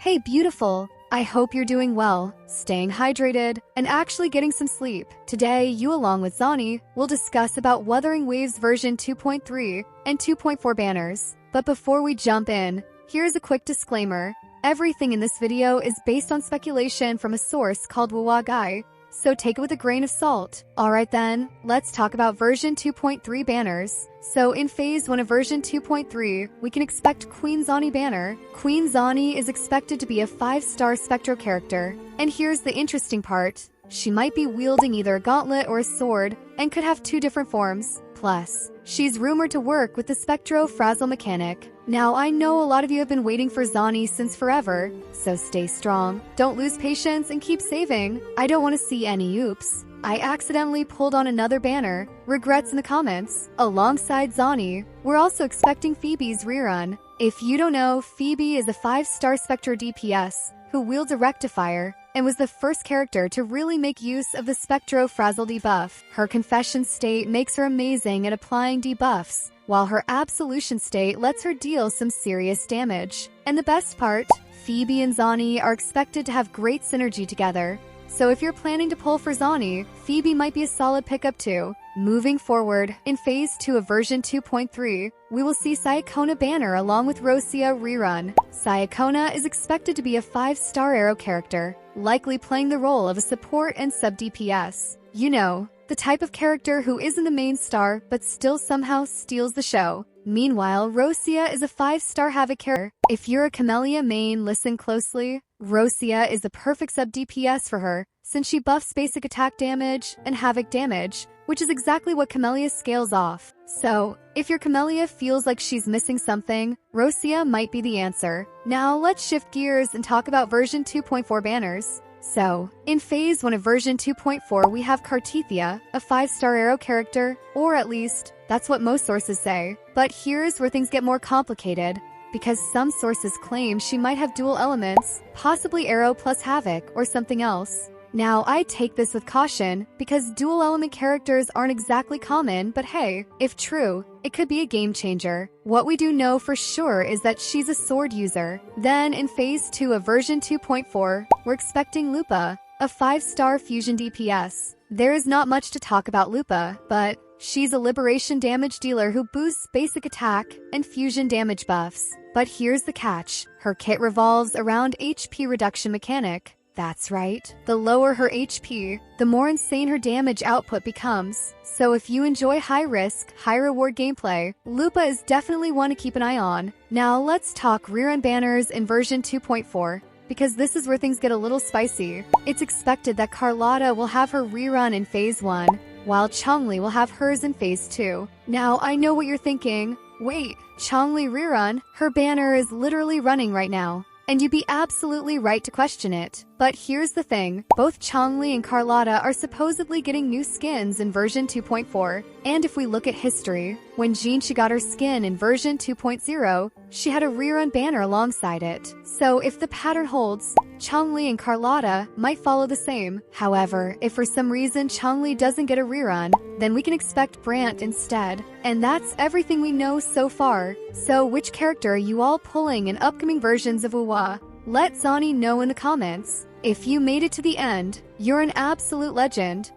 Hey beautiful, I hope you're doing well, staying hydrated, and actually getting some sleep. Today, you along with Zani will discuss about Wuthering Waves version 2.3 and 2.4 banners. But before we jump in, here's a quick disclaimer. Everything in this video is based on speculation from a source called Wuthering, so take it with a grain of salt. Alright then, let's talk about version 2.3 banners. So in phase 1 of version 2.3, we can expect Queen Zani banner. Queen Zani is expected to be a 5-star Spectro character. And here's the interesting part. She might be wielding either a gauntlet or a sword, and could have 2 different forms. Plus, she's rumored to work with the Spectro Frazzle mechanic. Now, I know a lot of you have been waiting for Zani since forever, so stay strong. Don't lose patience and keep saving. I don't want to see any oops. I accidentally pulled on another banner. Regrets in the comments. Alongside Zani, we're also expecting Phoebe's rerun. If you don't know, Phoebe is a 5-star Spectro DPS who wields a rectifier and was the first character to really make use of the Spectro Frazzle debuff. Her confession state makes her amazing at applying debuffs, while her absolution state lets her deal some serious damage. And the best part, Phoebe and Zani are expected to have great synergy together. So if you're planning to pull for Zani, Phoebe might be a solid pickup too. Moving forward, in phase 2 of version 2.3, we will see Sayakona banner along with Rosia rerun. Sayakona is expected to be a 5-star arrow character, likely playing the role of a support and sub-DPS. You know, the type of character who isn't the main star but still somehow steals the show. Meanwhile, Rosia is a 5-star Havoc character. If you're a Camellia main, listen closely. Rosia is the perfect sub-DPS for her, since she buffs basic attack damage and Havoc damage, which is exactly what Camellia scales off. So, if your Camellia feels like she's missing something, Rosia might be the answer. Now let's shift gears and talk about version 2.4 banners. So, in phase 1 of version 2.4 we have Cartithia, a 5-star arrow character, or at least, that's what most sources say. But here's where things get more complicated, because some sources claim she might have dual elements, possibly arrow plus Havoc or something else. Now, I take this with caution, because dual element characters aren't exactly common, but hey, if true, it could be a game changer. What we do know for sure is that she's a sword user. Then, in phase 2 of version 2.4, we're expecting Lupa, a 5-star fusion DPS. There is not much to talk about Lupa, but she's a liberation damage dealer who boosts basic attack and fusion damage buffs. But here's the catch. Her kit revolves around HP reduction mechanic. That's right. The lower her HP, the more insane her damage output becomes. So if you enjoy high-risk, high-reward gameplay, Lupa is definitely one to keep an eye on. Now let's talk rerun banners in version 2.4. Because this is where things get a little spicy. It's expected that Carlotta will have her rerun in phase 1, while Chongli will have hers in phase 2. Now, I know what you're thinking. Wait, Chongli rerun? Her banner is literally running right now. And you'd be absolutely right to question it. But here's the thing, both Chongli and Carlotta are supposedly getting new skins in version 2.4. And if we look at history, when Jinchi got her skin in version 2.0, she had a rerun banner alongside it. So if the pattern holds, Chongli and Carlotta might follow the same. However, if for some reason Chongli doesn't get a rerun, then we can expect Brant instead. And that's everything we know so far. So which character are you all pulling in upcoming versions of Wuwa? Let Zani know in the comments. If you made it to the end, you're an absolute legend.